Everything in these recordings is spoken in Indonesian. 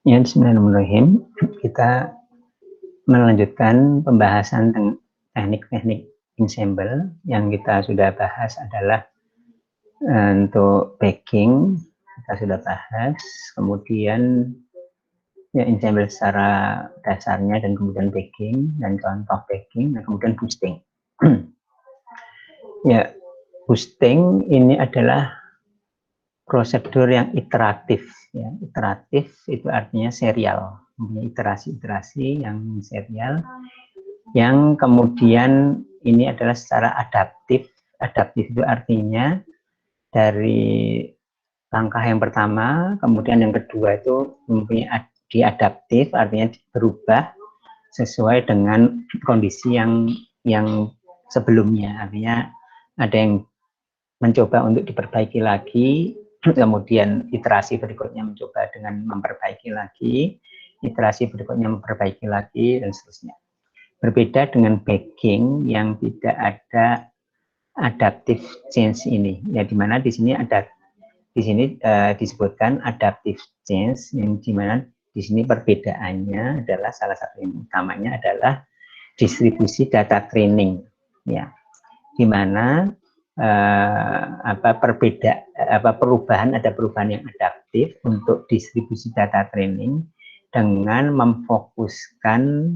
Ya, bismillahirrahmanirrahim. Kita melanjutkan pembahasan teknik-teknik ensemble. Yang kita sudah bahas adalah untuk backing, kita sudah bahas, kemudian ya ensemble secara dasarnya, dan kemudian backing, dan contoh backing, dan kemudian boosting. Ya, boosting ini adalah prosedur yang iteratif. Ya, iteratif itu artinya serial, iterasi-iterasi yang serial, yang kemudian ini adalah secara adaptif. Adaptif itu artinya dari langkah yang pertama, kemudian yang kedua itu mempunyai diadaptif, artinya berubah sesuai dengan kondisi yang sebelumnya. Artinya ada yang mencoba untuk diperbaiki lagi, kemudian iterasi berikutnya mencoba dengan memperbaiki lagi, iterasi berikutnya memperbaiki lagi, dan seterusnya. Berbeda dengan backing yang tidak ada adaptive change ini, ya, di mana di sini ada disebutkan adaptive change, yang di mana di sini perbedaannya adalah salah satu yang utamanya adalah distribusi data training, ya, di mana perubahan yang adaptif untuk distribusi data training dengan memfokuskan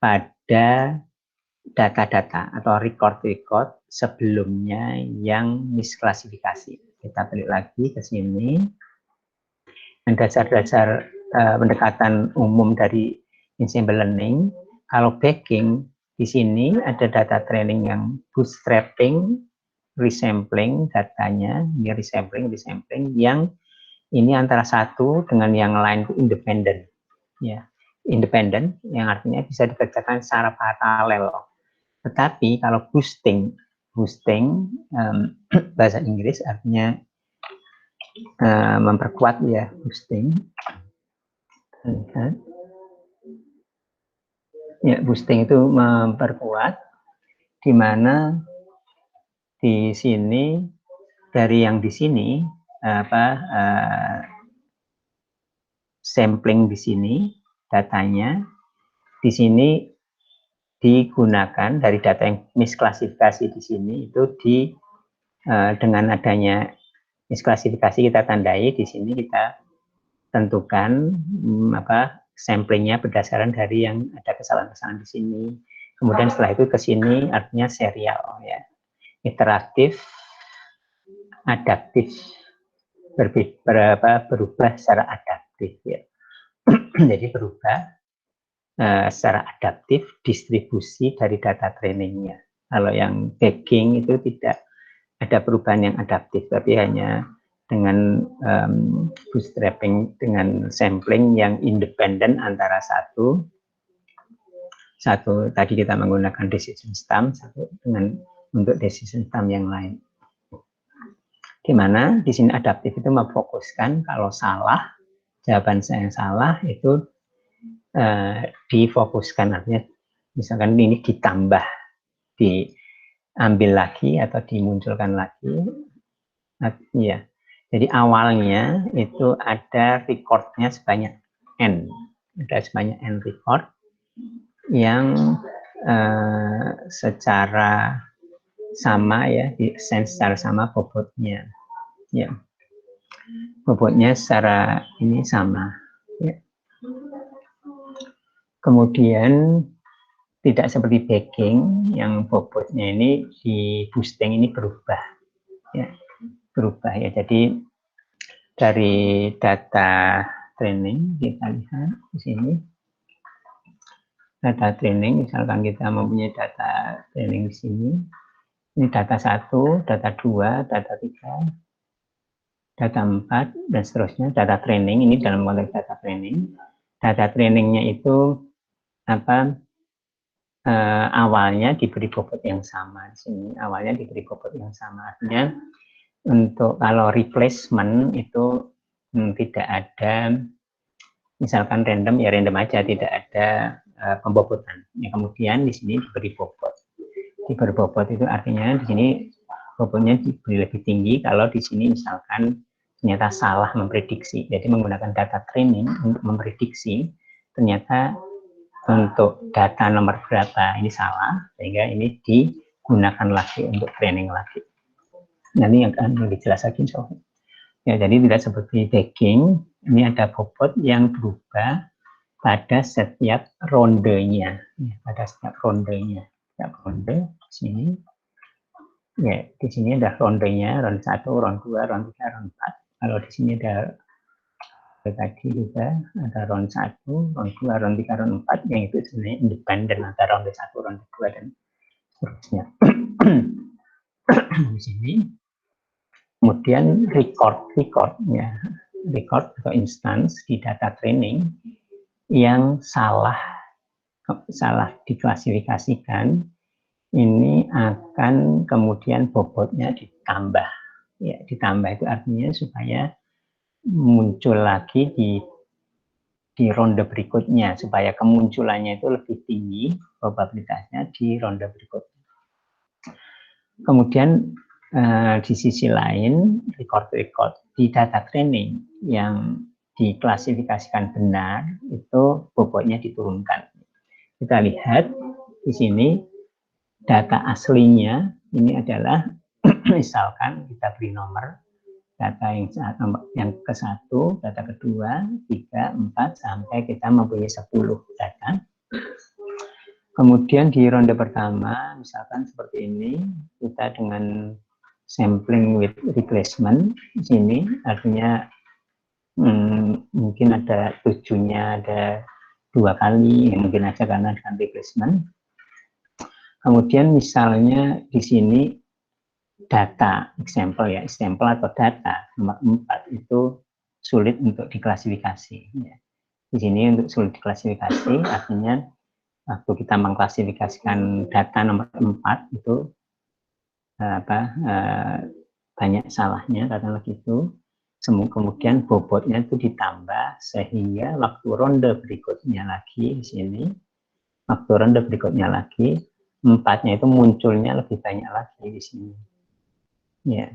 pada data-data atau record-record sebelumnya yang misklasifikasi. Kita balik lagi ke sini. Dan dasar-dasar pendekatan umum dari ensemble learning. Kalau backing, di sini ada data training yang bootstrapping, resampling datanya, ini resampling yang ini antara satu dengan yang lain itu independen, ya, independen yang artinya bisa dikerjakan secara paralel. Tetapi kalau boosting bahasa Inggris artinya memperkuat, ya, boosting. Ya, boosting itu memperkuat, di mana di sini dari yang di sini sampling di sini datanya di sini digunakan dari data yang misklasifikasi di sini itu dengan adanya misklasifikasi kita tandai di sini, kita tentukan samplingnya berdasarkan dari yang ada kesalahan-kesalahan di sini. Kemudian setelah itu ke sini artinya serial, ya, iteratif, adaptif, berubah secara adaptif, ya. Jadi berubah secara adaptif distribusi dari data trainingnya. Kalau yang backing itu tidak ada perubahan yang adaptif, tapi hanya dengan bootstrapping, dengan sampling yang independen antara satu tadi kita menggunakan decision stamp, satu dengan untuk decision stamp yang lain. Di mana di sini adaptif itu memfokuskan kalau salah, jawaban saya yang salah itu difokuskan, artinya misalkan ini ditambah, diambil lagi atau dimunculkan lagi, ya. Jadi awalnya itu ada recordnya sebanyak n, ada sebanyak n record yang secara sama, ya, secara sama bobotnya, ya, bobotnya secara ini sama, ya. Kemudian tidak seperti backing yang bobotnya ini di boosting ini berubah, ya, berubah, ya. Jadi dari data training kita lihat di sini, data training, misalkan kita mempunyai data training di sini, ini data 1, data 2, data 3, data 4, dan seterusnya. Data training ini dalam konteks data training. Data trainingnya itu awalnya diberi bobot yang sama. Di sini awalnya diberi bobot yang sama. Artinya untuk kalau replacement itu tidak ada, misalkan random, ya random aja, tidak ada pembobotan. Ya, kemudian di sini diberi bobot. Diberi bobot itu artinya di sini bobotnya diberi lebih tinggi kalau di sini misalkan ternyata salah memprediksi. Jadi menggunakan data training untuk memprediksi, ternyata untuk data nomor berapa ini salah, sehingga ini digunakan lagi untuk training lagi. Nanti yang akan dijelaskan soal. Ya, jadi tidak seperti tagging, ini ada bobot yang berubah pada setiap rondenya, ya, pada setiap rondenya. Setiap ronde di sini, ya di sini ada rondenya, ronde 1, ronde 2, ronde 3, ronde 4. Kalau di sini ada tadi juga ada ronde 1, ronde 2, ronde 3, ronde 4, yang itu sebenarnya independen antara ronde 1, ronde 2 dan seterusnya. Di sini kemudian record atau instance di data training yang salah diklasifikasikan, ini akan kemudian bobotnya ditambah. Ya, ditambah itu artinya supaya muncul lagi di ronde berikutnya, supaya kemunculannya itu lebih tinggi probabilitasnya di ronde berikutnya. Kemudian di sisi lain, record di data training yang diklasifikasikan benar, itu bobotnya diturunkan. Kita lihat di sini data aslinya ini adalah misalkan kita beri nomor data yang ke-1, data kedua, 3, 4 sampai kita mempunyai 10 data. Kemudian di ronde pertama, misalkan seperti ini, kita dengan sampling with replacement di sini, artinya mungkin ada 7-nya ada 2 kali, ya mungkin aja karena dengan replacement. Kemudian misalnya di sini data example atau data nomor 4 itu sulit untuk diklasifikasi. Ya. Di sini untuk sulit diklasifikasi artinya waktu kita mengklasifikasikan data nomor 4 itu banyak salahnya katakanlah gitu. Kemudian bobotnya itu ditambah sehingga waktu ronde berikutnya lagi di sini, waktu ronde berikutnya lagi 4-nya itu munculnya lebih banyak lagi di sini. Ya,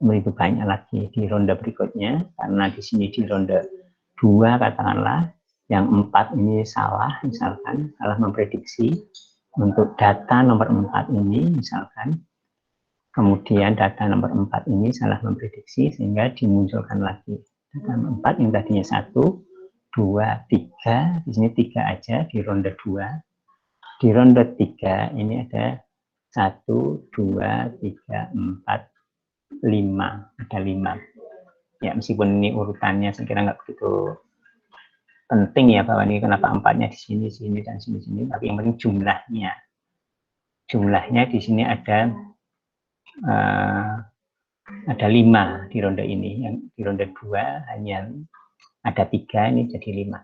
lebih banyak lagi di ronde berikutnya karena di sini di ronde 2 katakanlah yang 4 ini salah, misalkan salah memprediksi untuk data nomor 4 ini misalkan, kemudian data nomor 4 ini salah memprediksi sehingga dimunculkan lagi data nomor 4 yang tadinya 1, 2, 3, di sini 3 aja di ronde 2, di ronde 3 ini ada 1, 2, 3, 4, 5, ada 5. Ya, meskipun ini urutannya saya kira nggak begitu penting ya bahwa ini kenapa 4-nya di sini, sini dan sini, tapi yang penting jumlahnya. Jumlahnya di sini ada 5 di ronde ini, yang di ronde 2 hanya ada 3, ini jadi 5.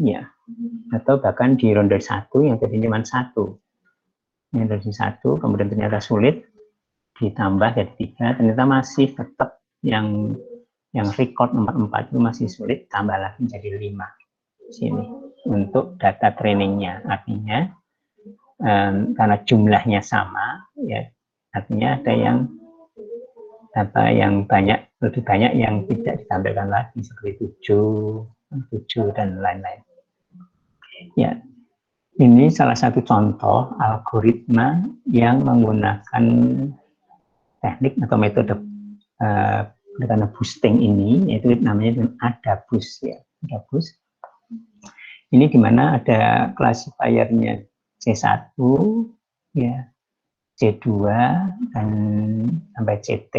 Ya, atau bahkan di ronde 1 yang tadi cuma 1. Yang tadi 1, kemudian ternyata sulit, ditambah jadi 3, ternyata masih tetap yang record nomor 4 itu masih sulit, tambah lagi jadi 5 sini untuk data trainingnya. Artinya karena jumlahnya sama, ya artinya ada yang banyak, lebih banyak yang tidak ditampilkan lagi seperti 7 dan lain-lain. Ya, ini salah satu contoh algoritma yang menggunakan teknik atau metode karena boosting ini, yaitu namanya AdaBoost ya, AdaBoost. Ini di mana ada classifiernya C1 ya, C2 dan sampai CT.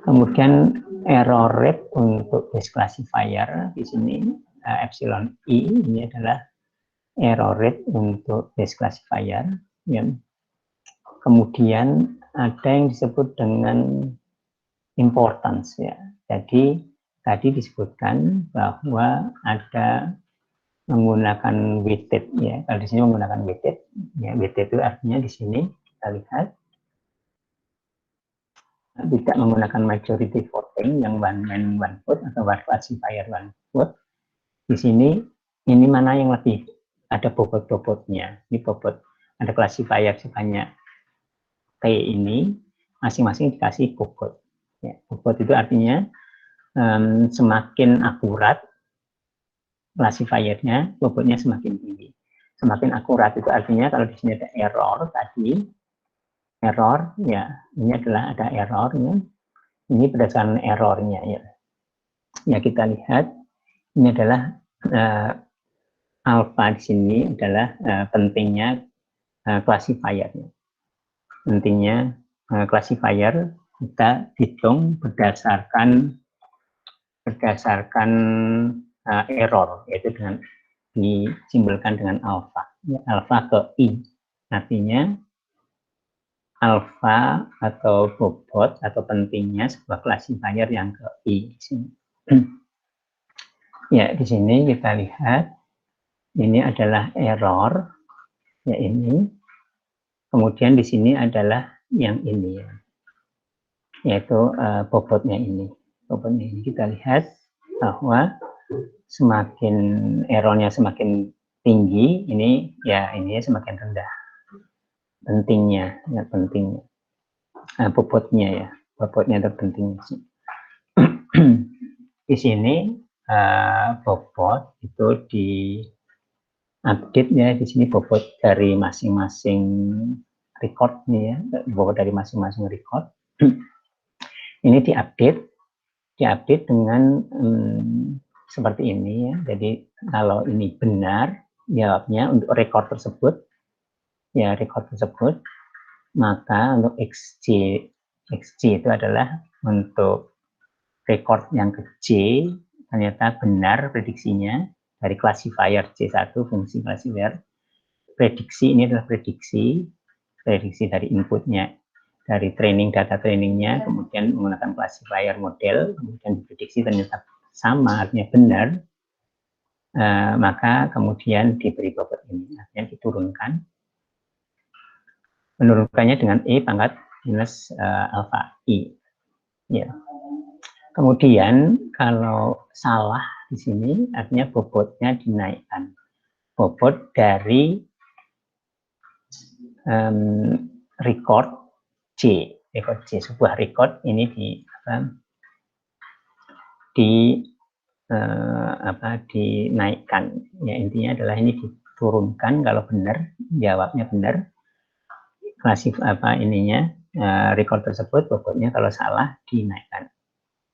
Kemudian error rate untuk base classifier di sini epsilon I, ini adalah error rate untuk base classifier ya. Kemudian ada yang disebut dengan importance ya. Jadi tadi disebutkan bahwa ada menggunakan weighted ya. Kalau di sini menggunakan weighted ya, weighted itu artinya di sini kita lihat tidak menggunakan majority voting yang one man one vote atau one classifier one vote. Di sini ini mana yang lebih ada bobot-bobotnya. Ini bobot, ada classifier sebanyak T ini masing-masing dikasih bobot. Ya, bobot itu artinya semakin akurat classifiernya, bobotnya semakin tinggi. Semakin akurat itu artinya kalau di sini ada error tadi, error ya ini adalah ada errornya. Ini berdasarkan errornya ya. Ya kita lihat ini adalah alpha di sini adalah pentingnya classifiernya. Pentingnya classifier kita hitung berdasarkan error, yaitu dengan disimbolkan dengan alpha. Ya, alpha ke i, artinya alpha atau bobot atau pentingnya sebuah classifier yang ke i. Ya, di sini kita lihat ini adalah error, ya ini. Kemudian di sini adalah yang ini, yaitu bobotnya ini. Bobotnya ini kita lihat bahwa semakin errornya semakin tinggi, ini ya ini semakin rendah pentingnya, ya pentingnya, bobotnya ya, bobotnya terpenting. Di sini bobot itu di update ya, di sini bobot dari masing-masing record nih ya, bobot dari masing-masing record. Ini diupdate dengan seperti ini ya. Jadi kalau ini benar jawabnya untuk record tersebut, ya record tersebut, maka untuk XJ itu adalah untuk record yang ke J, ternyata benar prediksinya dari classifier J1, fungsi classifier. Prediksi ini adalah prediksi dari inputnya, dari data trainingnya, kemudian menggunakan classifier model, kemudian diprediksi ternyata sama, artinya benar, maka kemudian diberi bobot ini, artinya diturunkan. Menurunkannya dengan E pangkat minus alpha I. Ya. Kemudian kalau salah di sini artinya bobotnya dinaikkan. Bobot dari record J, sebuah record ini dinaikkan. Ya intinya adalah ini diturunkan kalau benar, jawabnya benar. Record tersebut bobotnya kalau salah dinaikkan.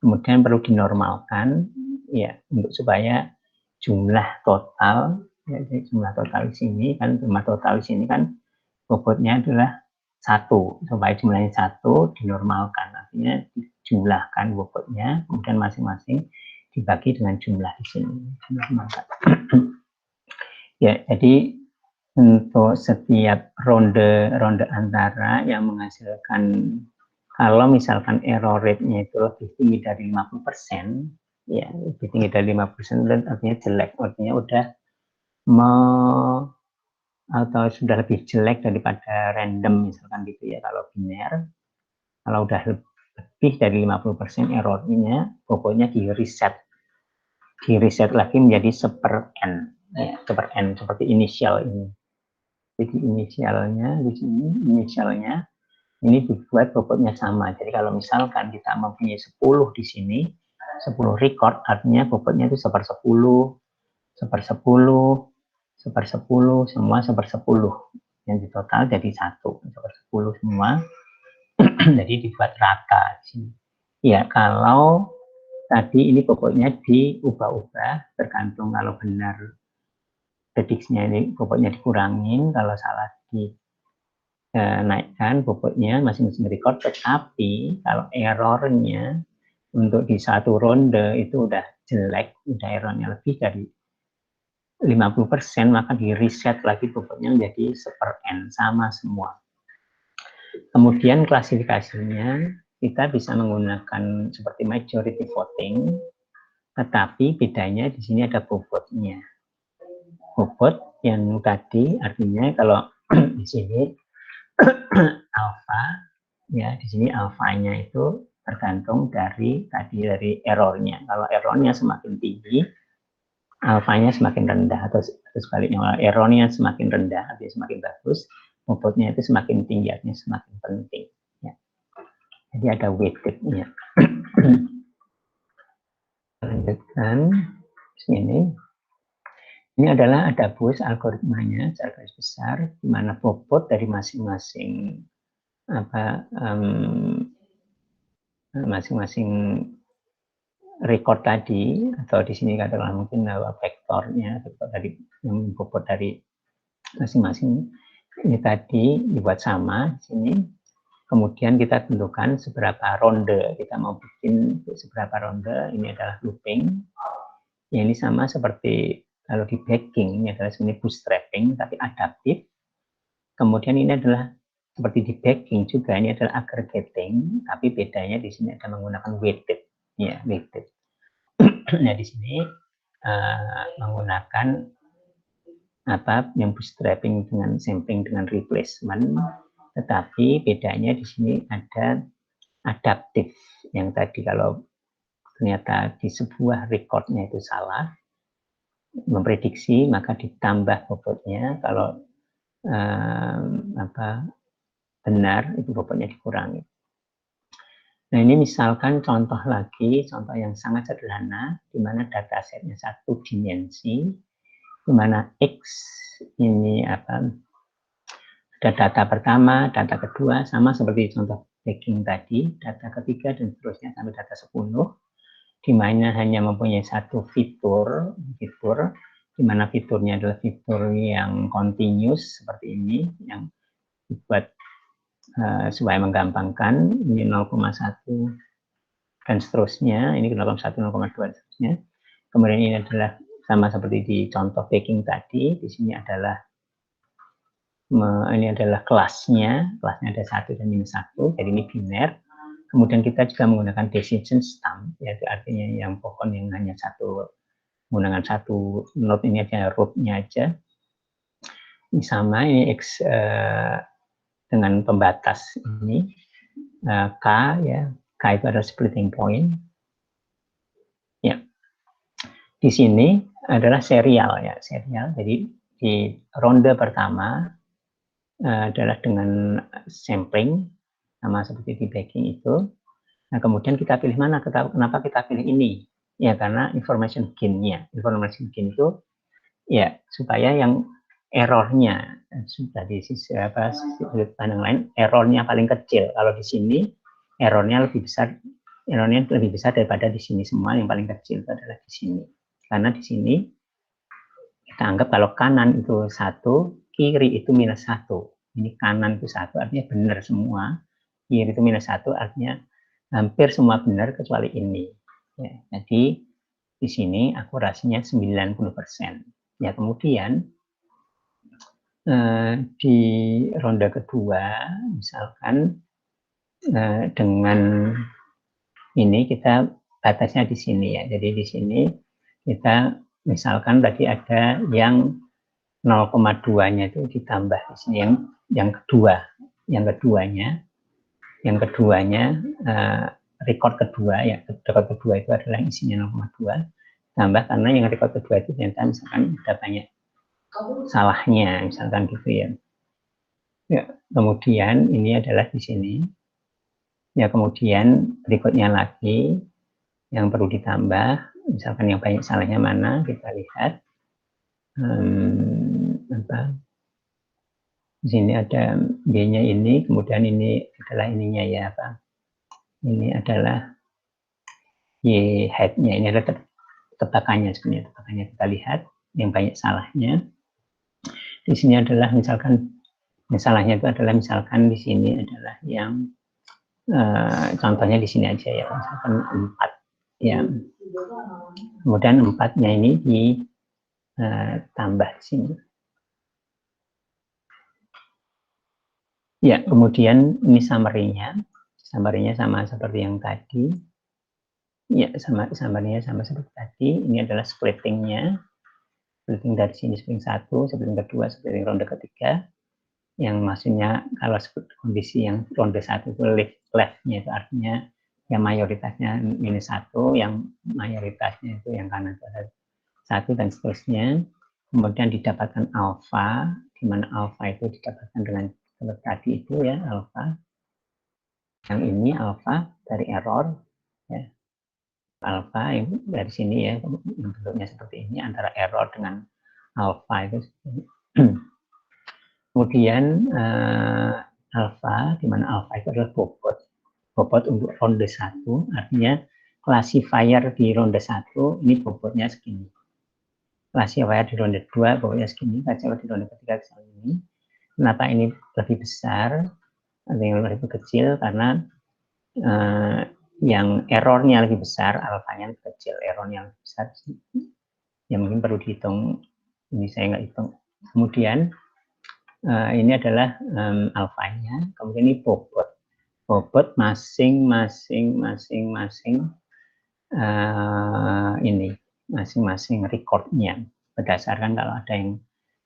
Kemudian perlu dinormalkan ya untuk supaya jumlah total, ya, jumlah total di sini kan bobotnya adalah 1, supaya jumlahnya 1 dinormalkan, artinya dijumlahkan bobotnya, kemudian masing-masing dibagi dengan jumlah di sini. Ya, jadi untuk setiap ronde antara yang menghasilkan, kalau misalkan error rate-nya itu lebih tinggi dari 50%, ya lebih tinggi dari 50%, dan artinya jelek, artinya udah atau sudah lebih jelek daripada random misalkan gitu ya. Kalau biner, kalau udah lebih dari 50% errornya, pokoknya di reset lagi menjadi 1/n, ya, 1/n seperti inisial ini. Jadi inisialnya di sini, inisialnya ini dibuat bobotnya sama. Jadi kalau misalkan kita mempunyai 10 di sini, 10 record, artinya bobotnya itu 1/10, 1/10, 1/10, semua 1/10. Yang di total jadi 1/10 semua. Jadi dibuat rata di sini. Ya, kalau tadi ini bobotnya diubah-ubah, tergantung kalau benar prediksinya ini bobotnya dikurangin, kalau salah dinaikkan bobotnya masing-masing record. Tetapi kalau errornya untuk di satu ronde itu udah jelek, udah errornya lebih dari 50%, maka di reset lagi bobotnya menjadi 1/n, sama semua. Kemudian klasifikasinya kita bisa menggunakan seperti majority voting, tetapi bedanya di sini ada bobotnya. Bobot yang tadi artinya kalau di sini alfa, ya di sini alfanya itu tergantung dari errornya. Kalau errornya semakin tinggi, alfanya semakin rendah, atau sebaliknya, kalau errornya semakin rendah, artinya semakin bagus, bobotnya itu semakin tinggi, artinya semakin penting. Ya. Jadi ada weighted-nya. lanjutkan sini. Ini adalah adabus algoritmanya secara garis besar, di mana bobot dari masing-masing masing-masing record tadi, atau di sini katakanlah mungkin vektornya, vektor dari yang bobot dari masing-masing ini tadi dibuat sama di sini. Kemudian kita tentukan seberapa ronde kita mau bikin, seberapa ronde. Ini adalah looping. Ya, ini sama seperti kalau di backing, ini adalah sebenarnya bootstrapping tapi adaptif. Kemudian ini adalah seperti di backing juga, ini adalah aggregating, tapi bedanya di sini ada menggunakan weighted, ya weighted. Nah di sini menggunakan yang bootstrapping dengan sampling dengan replacement, tetapi bedanya di sini ada adaptif. Yang tadi kalau ternyata di sebuah recordnya itu salah, memprediksi, maka ditambah bobotnya. Kalau benar, itu bobotnya dikurangi. Nah ini misalkan contoh lagi, contoh yang sangat sederhana, di mana datasetnya satu dimensi, di mana X ini ada data pertama, data kedua, sama seperti contoh backing tadi, data ketiga dan seterusnya sampai data 10, di mana hanya mempunyai satu fitur, di mana fiturnya adalah fitur yang continuous seperti ini, yang dibuat supaya menggampangkan. Ini 0,1 dan seterusnya, ini 0,1, 0,2 dan seterusnya. Kemudian ini adalah sama seperti di contoh backing tadi, di sini adalah kelasnya ada 1 dan minus 1, jadi ini biner. Kemudian kita juga menggunakan decision stamp, yaitu artinya yang pokok yang hanya menggunakan satu node, ini aja root-nya aja. Ini sama, ini X dengan pembatas ini, K ya, K itu adalah splitting point. Ya, di sini adalah serial ya, serial. Jadi di ronde pertama adalah dengan sampling, sama seperti di backing itu. Nah, kemudian kita pilih mana? Kenapa kita pilih ini? Ya, karena information gain-nya. Information gain itu ya supaya yang errornya dari sisi sudut pandang lain, errornya paling kecil. Kalau di sini errornya lebih besar daripada di sini. Semua yang paling kecil itu adalah di sini. Karena di sini kita anggap kalau kanan itu 1, kiri itu minus 1. Ini kanan itu 1, artinya benar semua. Kiri itu minus 1, artinya hampir semua benar kecuali ini. Ya, jadi di sini akurasinya 90%. Ya, kemudian di ronde kedua, misalkan dengan ini kita batasnya di sini ya. Jadi di sini kita misalkan tadi ada yang 0,2-nya itu ditambah di sini, yang keduanya record kedua ya, record kedua itu adalah isinya 0,2 tambah, karena yang record kedua itu ternyata misalkan ada banyak salahnya, misalkan gitu ya. Ya, kemudian ini adalah di sini. Ya, kemudian berikutnya lagi yang perlu ditambah, misalkan yang banyak salahnya mana, kita lihat. Di sini ada B-nya ini, kemudian ini adalah ininya ya, ini adalah Y head-nya, ini adalah tebakannya sebenarnya, tebakannya kita lihat yang banyak salahnya. Di sini adalah misalkan salahnya itu adalah misalkan di sini adalah yang contohnya di sini aja ya, misalkan 4 ya. Kemudian 4-nya ini ditambah di sini. Ya, kemudian ini summary-nya. Summary-nya sama seperti yang tadi. Ya, summary-nya sama seperti tadi. Ini adalah splitting-nya. Splitting dari sini, splitting 1, splitting kedua, splitting ronde ketiga. Yang maksudnya kalau kondisi yang ronde 1 itu left-nya itu artinya yang mayoritasnya minus 1, yang mayoritasnya itu yang kanan itu ada 1 dan seterusnya. Kemudian didapatkan alpha, di mana alpha itu didapatkan dengan tadi itu ya, alpha. Yang ini alpha dari error ya. alfa dari sini ya, bentuknya seperti ini, antara error dengan alfa itu. Kemudian alfa, di mana alfa itu adalah bobot untuk ronde 1, artinya classifier di ronde 1 ini bobotnya segini. Classifier di ronde 2 bobotnya segini, classifier di ronde ketiga segini. Kenapa ini lebih besar atau yang lebih kecil? Karena yang errornya lebih besar, alfanya lebih kecil, errornya lebih besar. Ya mungkin perlu dihitung, ini saya nggak hitung. Kemudian ini adalah alfanya, kemudian ini bobot masing-masing ini masing-masing recordnya, berdasarkan kalau ada yang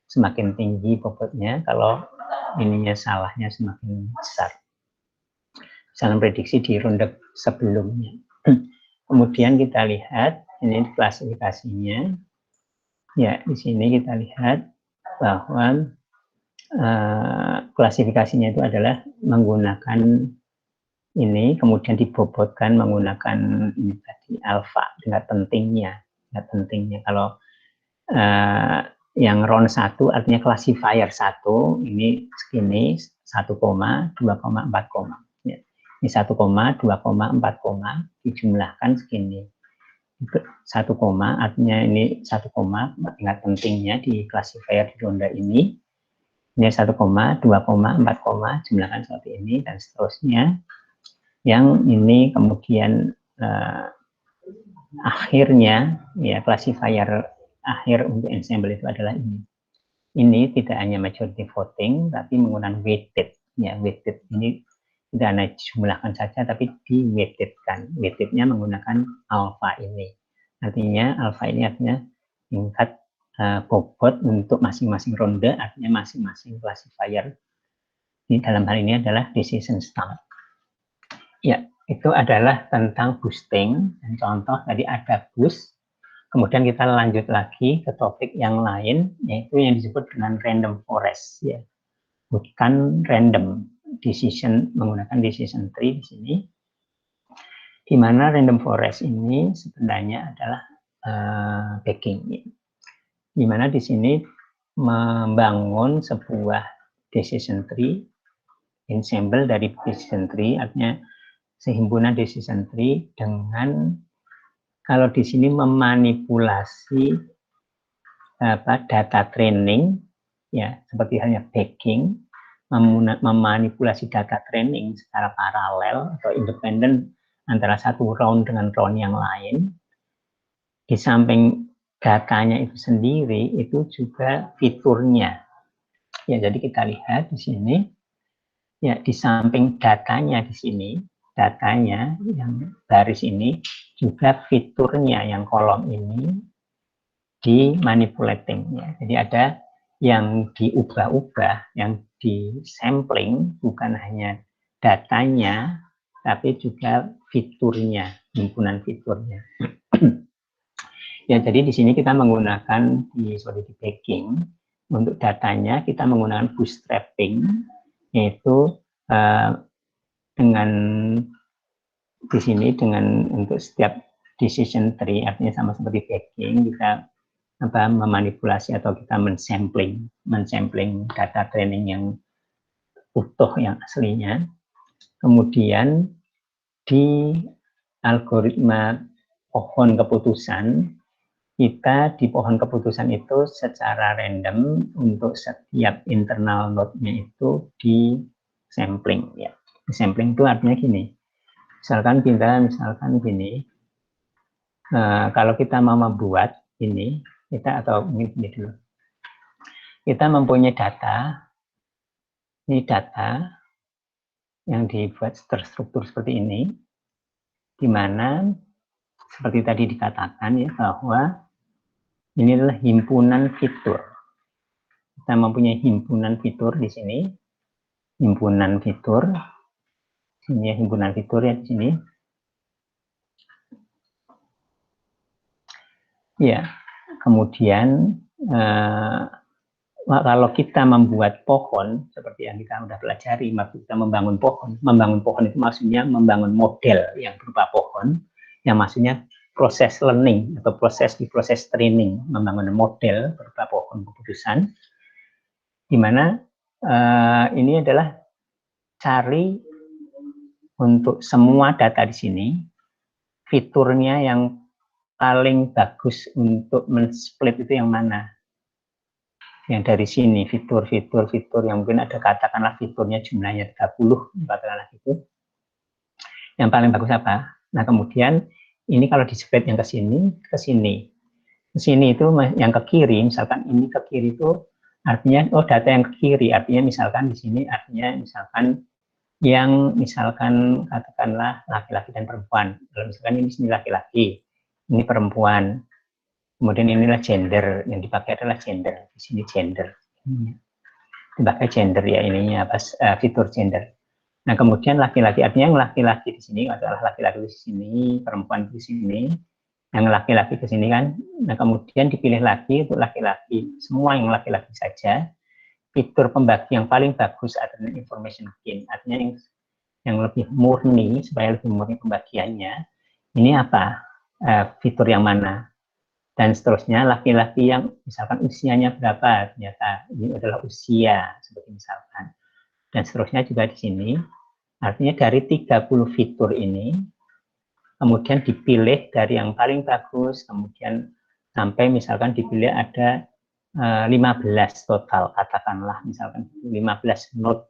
semakin tinggi bobotnya, kalau ininya salahnya semakin besar. Salah prediksi di ronde sebelumnya. Kemudian kita lihat ini klasifikasinya. Ya, di sini kita lihat bahwa klasifikasinya itu adalah menggunakan ini, kemudian dibobotkan menggunakan ini tadi alfa, tingkat pentingnya. Kalau yang round 1 artinya classifier 1 ini segini 1, 2,4, ya. Ini 1, 2,4, dijumlahkan segini 1, artinya ini 1, tingkat pentingnya di classifier di ronde ini 1, 2, 4, jumlahkan seperti ini dan seterusnya. Yang ini kemudian akhirnya ya classifier akhir untuk ensemble itu adalah ini. Ini tidak hanya majority voting tapi menggunakan weighted. Ya, weighted ini tidak hanya jumlahkan saja tapi di weightedkan. Weightednya menggunakan alpha ini. Artinya alpha ini artinya tingkat bobot untuk masing-masing ronde, artinya masing-masing classifier. Ini dalam hal ini adalah decision stamp. Ya, itu adalah tentang boosting. Dan contoh tadi ada boost. Kemudian kita lanjut lagi ke topik yang lain, yaitu yang disebut dengan random forest. Ya, bukan random decision, menggunakan decision tree di sini. Di mana random forest ini sebenarnya adalah backing. Di mana di sini membangun sebuah decision tree, ensemble dari decision tree, artinya sehimpunan decision tree dengan kalau di sini memanipulasi data training, ya seperti halnya backing, memanipulasi data training secara paralel atau independen antara satu round dengan round yang lain. Di samping datanya itu sendiri, itu juga fiturnya. Ya, jadi kita lihat di sini, ya di samping datanya di sini, datanya yang baris ini juga fiturnya yang kolom ini di manipulating, ya. Jadi ada yang diubah-ubah, yang di sampling, bukan hanya datanya tapi juga fiturnya, himpunan fiturnya. Ya, jadi di sini kita menggunakan di solidity backing. Untuk datanya kita menggunakan bootstrapping, yaitu dengan di sini dengan untuk setiap decision tree, artinya sama seperti backing, kita memanipulasi atau kita mensampling data training yang utuh yang aslinya. Kemudian di algoritma pohon keputusan, kita di pohon keputusan itu secara random untuk setiap internal node-nya itu di sampling, ya. Sampling itu artinya gini, misalkan gini, kalau kita mau membuat ini, kita atau mungkin ini dulu, kita mempunyai data, ini data yang dibuat terstruktur seperti ini, di mana seperti tadi dikatakan ya bahwa ini adalah himpunan fitur. Kita mempunyai himpunan fitur di sini, himpunan fitur, sini ya, himpunan fitur ya di sini. Ya, kemudian kalau kita membuat pohon seperti yang kita sudah pelajari, maksud kita membangun pohon itu maksudnya membangun model yang berupa pohon, yang maksudnya proses learning atau proses training, membangun model berupa pohon keputusan, di mana ini adalah cari untuk semua data di sini, fiturnya yang paling bagus untuk men-split itu yang mana. Yang dari sini, fitur yang mungkin ada, katakanlah fiturnya jumlahnya 30, katakanlah gitu. Yang paling bagus apa? Nah, kemudian ini kalau di-split yang ke sini, ke sini. Ke sini itu yang ke kiri, misalkan ini ke kiri itu artinya, oh data yang ke kiri, artinya misalkan di sini, artinya misalkan yang misalkan katakanlah laki-laki dan perempuan. Kalau misalkan ini sini laki-laki, ini perempuan, kemudian inilah gender, yang dipakai adalah gender, di sini gender. Dipakai gender ya, ininya apa, fitur gender. Nah, kemudian laki-laki, artinya yang laki-laki di sini adalah laki-laki di sini, perempuan di sini, yang laki-laki ke sini kan. Nah, kemudian dipilih lagi untuk laki-laki, semua yang laki-laki saja. Fitur pembagi yang paling bagus adalah information gain, artinya yang lebih murni, supaya lebih murni pembagiannya. Ini apa? Fitur yang mana? Dan seterusnya, laki-laki yang misalkan usianya berapa, ternyata ini adalah usia, seperti misalkan. Dan seterusnya juga di sini. Artinya dari 30 fitur ini, kemudian dipilih dari yang paling bagus, kemudian sampai misalkan dipilih ada 15 total, katakanlah misalkan 15 node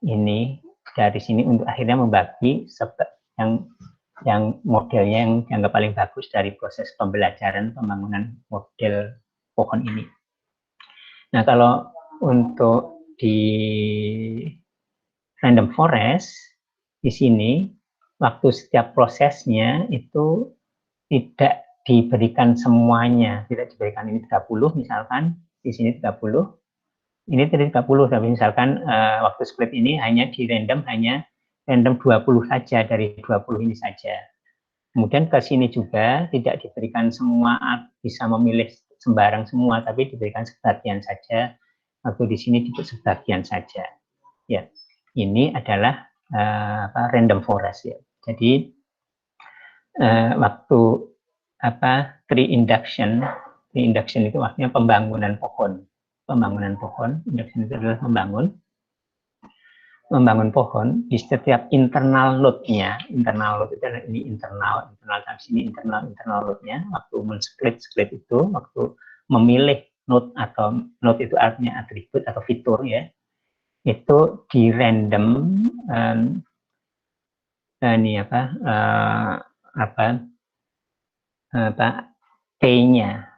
ini dari sini untuk akhirnya membagi yang modelnya yang dianggap paling bagus dari proses pembelajaran pembangunan model pohon ini. Nah, kalau untuk di random forest, di sini waktu setiap prosesnya itu tidak diberikan semuanya, tidak diberikan ini 30 misalkan, di sini 30, ini tidak 30, tapi misalkan waktu split ini hanya di random 20 saja, dari 20 ini saja. Kemudian ke sini juga tidak diberikan semua, bisa memilih sembarang semua, tapi diberikan sebagian saja, waktu di sini juga sebagian saja. Ya, ini adalah random forest ya. Jadi waktu tree induction itu artinya pembangunan pohon. Induction itu adalah membangun pohon di setiap internal node-nya. Internal node itu adalah ini internal di sini internal node-nya. Waktu men-split itu, waktu memilih node, atau node itu artinya atribut atau fitur ya. Itu di random ini T-nya,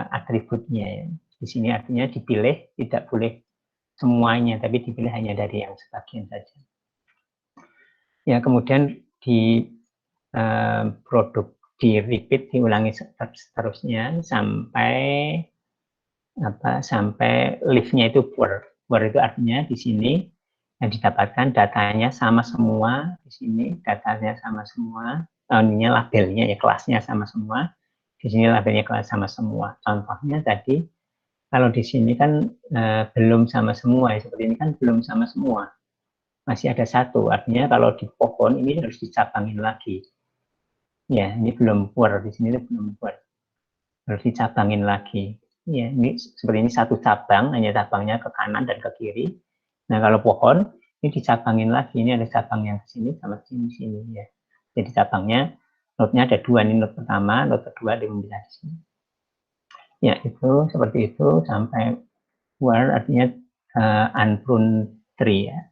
atributnya ya. Di sini artinya dipilih, tidak boleh semuanya, tapi dipilih hanya dari yang sebagian saja. Ya, kemudian di produk di repeat, diulangi seterusnya sampai sampai lift-nya itu pure. Pure itu artinya di sini yang didapatkan datanya sama semua, di sini datanya sama semua, ini labelnya ya, kelasnya sama semua, di sini labelnya kelas sama semua. Contohnya tadi, kalau di sini kan belum sama semua, ya, seperti ini kan belum sama semua, masih ada satu, artinya kalau di pohon ini harus dicabangin lagi. Ya, ini belum pure, di sini belum pure, harus dicabangin lagi. Ya, ini seperti ini satu cabang, hanya cabangnya ke kanan dan ke kiri. Nah, kalau pohon ini dicabangin lagi, ini ada cabang yang ke sini sama sini ya. Jadi cabangnya, node-nya ada dua, ini node pertama, node kedua diambil di sini. Ya, itu seperti itu sampai where artinya unpruned tree ya,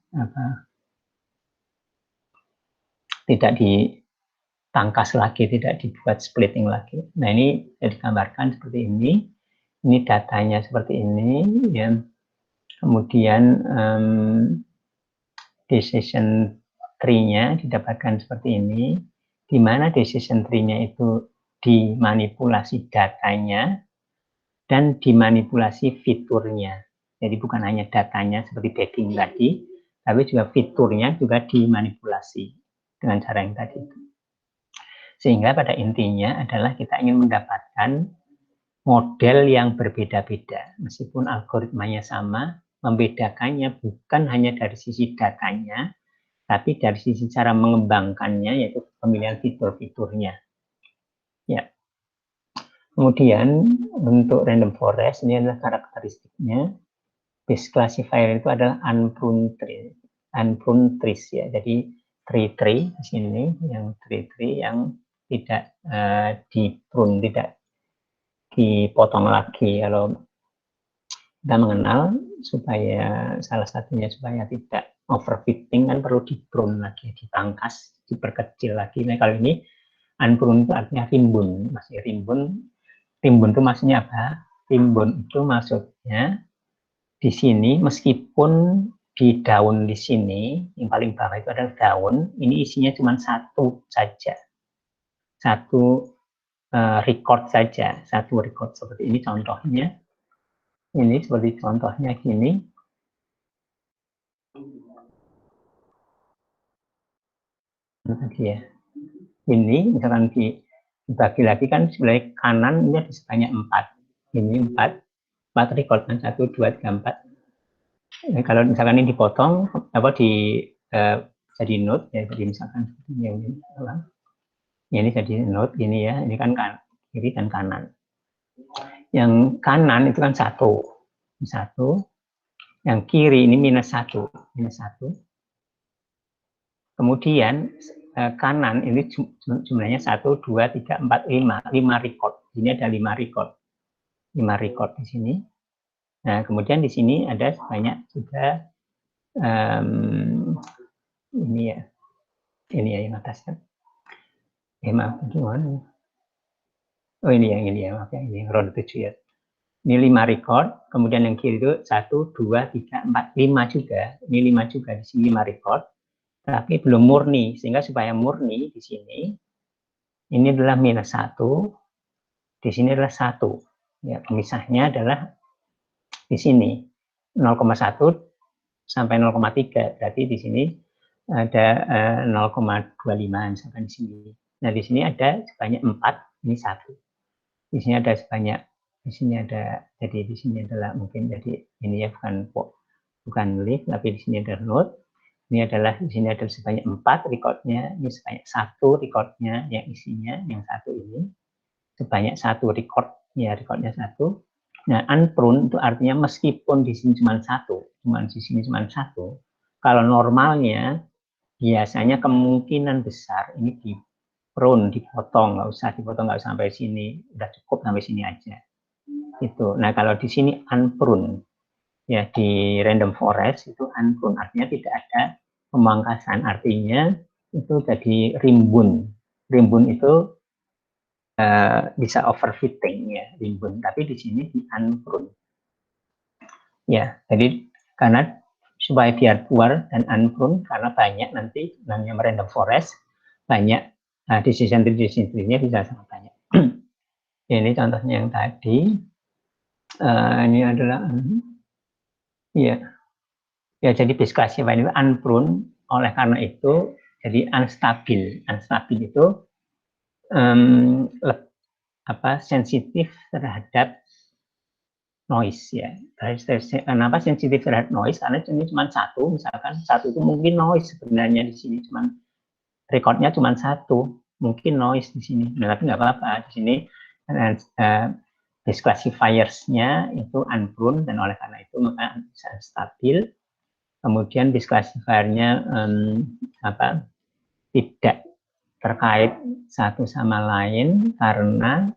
tidak ditangkas lagi, tidak dibuat splitting lagi. Nah, ini digambarkan seperti ini. Ini datanya seperti ini ya. Kemudian decision tree-nya didapatkan seperti ini, di mana decision tree-nya itu dimanipulasi datanya dan dimanipulasi fiturnya. Jadi bukan hanya datanya seperti tagging tadi, tapi juga fiturnya juga dimanipulasi dengan cara yang tadi itu. Sehingga pada intinya adalah kita ingin mendapatkan model yang berbeda-beda, meskipun algoritmanya sama, membedakannya bukan hanya dari sisi datanya, tapi dari sisi cara mengembangkannya, yaitu pemilihan fitur-fiturnya. Ya. Kemudian untuk random forest ini adalah karakteristiknya. Base classifier itu adalah unpruned trees ya. Jadi tree di sini yang tree yang tidak diprune, tidak dipotong lagi. Kalau kita mengenal supaya salah satunya supaya tidak overfitting kan perlu diprune lagi, dipangkas, diperkecil lagi. Nah kalau ini unpruned itu artinya rimbun, masih rimbun. Rimbun itu maksudnya apa? Rimbun itu maksudnya di sini meskipun di daun di sini yang paling bawah itu adalah daun, ini isinya cuma satu saja, satu record saja, satu record seperti ini contohnya. Ini seperti contohnya gini. Tadi ya. Ini misalkan dibagi lagi kan sebelah kanan ini ada sebanyak 4. Ini 4 record kan 1, 2, 3, 4. Kalau misalkan ini dipotong apa jadi note ya, jadi misalkan ini jadi note ini ya, ini kan kiri dan kanan. Yang kanan itu kan satu, yang kiri ini minus satu. Kemudian kanan ini jumlahnya 1, 2, 3, 4, 5 record. Ini ada 5 record. 5 record di sini. Nah, kemudian di sini ada banyak juga ini ya yang atas kan. Maaf, gimana? Oh ini ya, maaf ya, ini row 7 ya. Ini 5 record, kemudian yang kiri itu 1, 2, 3, 4, 5 juga. Ini 5 juga, di sini 5 record. Tapi belum murni, sehingga supaya murni di sini, ini adalah minus 1, di sini adalah 1. Ya, pemisahnya adalah di sini 0,1 sampai 0,3. Berarti di sini ada 0,25 misalkan di sini. Nah, di sini ada sebanyak 4, ini 1. Di sini ada sebanyak, di sini ada, jadi di sini adalah mungkin jadi ini ya bukan leaf, tapi di sini ada node. Ini adalah di sini ada sebanyak 4 recordnya, ini sebanyak 1 recordnya yang isinya yang 1 ini sebanyak 1 record ya, recordnya 1. Nah, unpruned itu artinya meskipun di sini cuma 1, di sini cuma 1, kalau normalnya biasanya kemungkinan besar ini prune, dipotong, nggak usah sampai sini, udah cukup sampai sini aja. Itu. Nah, kalau di sini unprune, ya di random forest itu unprune, artinya tidak ada pemangkasan, artinya itu jadi rimbun. Rimbun itu bisa overfitting ya, rimbun, tapi di sini di unprune. Ya, jadi karena supaya biar puar dan unprune, karena banyak nanti namanya random forest, banyak decision tree-nya bisa sangat banyak. Ini contohnya yang tadi. Ini adalah ya jadi base classifier itu unprune, oleh karena itu jadi unstabil. Unstabil itu sensitif terhadap noise ya. Kenapa sensitif terhadap noise? Karena ini cuma 1, misalkan 1 itu mungkin noise sebenarnya di sini, cuma recordnya cuma 1, mungkin noise di sini. Nah, tapi nggak apa-apa di sini. Base classifiers-nya itu unpruned, dan oleh karena itu maka bisa stabil. Kemudian base classifier-nya tidak terkait satu sama lain karena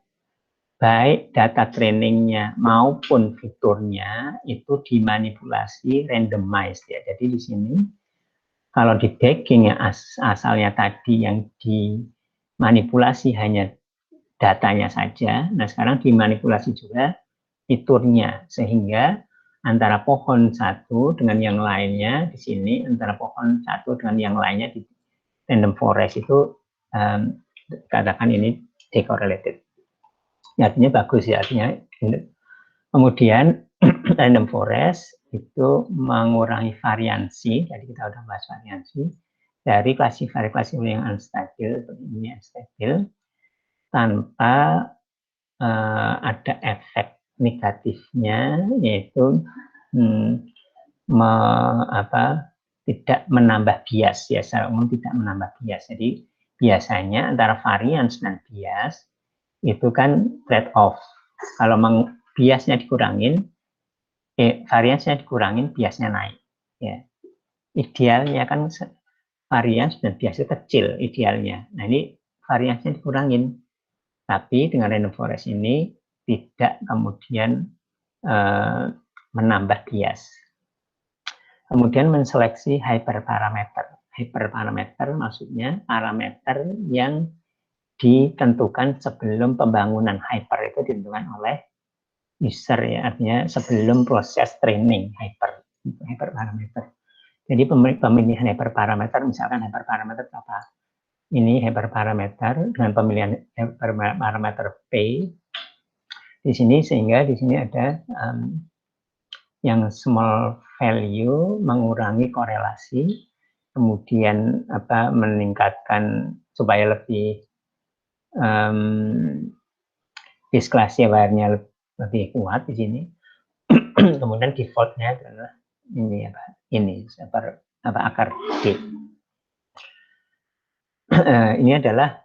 baik data trainingnya maupun fiturnya itu dimanipulasi randomized ya. Jadi di sini kalau di bagging yang asalnya tadi yang dimanipulasi hanya datanya saja, nah sekarang dimanipulasi juga fiturnya, sehingga antara pohon satu dengan yang lainnya di sini, antara pohon satu dengan yang lainnya di random forest itu katakan ini decorrelated. Artinya bagus ya, artinya. Kemudian random forest itu mengurangi variansi, jadi kita udah bahas variansi dari klasifikasi yang unstabil, ini unstabil, tanpa ada efek negatifnya, yaitu tidak menambah bias ya, secara umum tidak menambah bias. Jadi biasanya antara varians dan bias itu kan trade off. Kalau biasnya dikurangin, variansnya dikurangin, biasnya naik. Ya. Idealnya kan varians dan biasnya kecil idealnya. Nah ini variansnya dikurangin, tapi dengan random forest ini tidak kemudian menambah bias. Kemudian menseleksi hyperparameter. Hyperparameter maksudnya parameter yang ditentukan sebelum pembangunan. Hyper itu ditentukan oleh user ya, artinya sebelum proses training hyperparameter. Jadi pemilihan hyperparameter, misalkan hyperparameter apa? Ini hyperparameter dengan pemilihan hyperparameter P di sini, sehingga di sini ada yang small value mengurangi korelasi, kemudian meningkatkan supaya lebih disclosure-nya lebih kuat di sini. Kemudian defaultnya adalah ini akar D. Ini adalah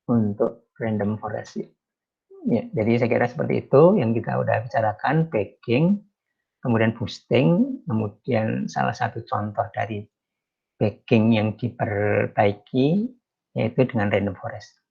untuk random forest. Ya, jadi saya kira seperti itu yang kita udah bicarakan, bagging, kemudian boosting, kemudian salah satu contoh dari bagging yang diperbaiki yaitu dengan random forest.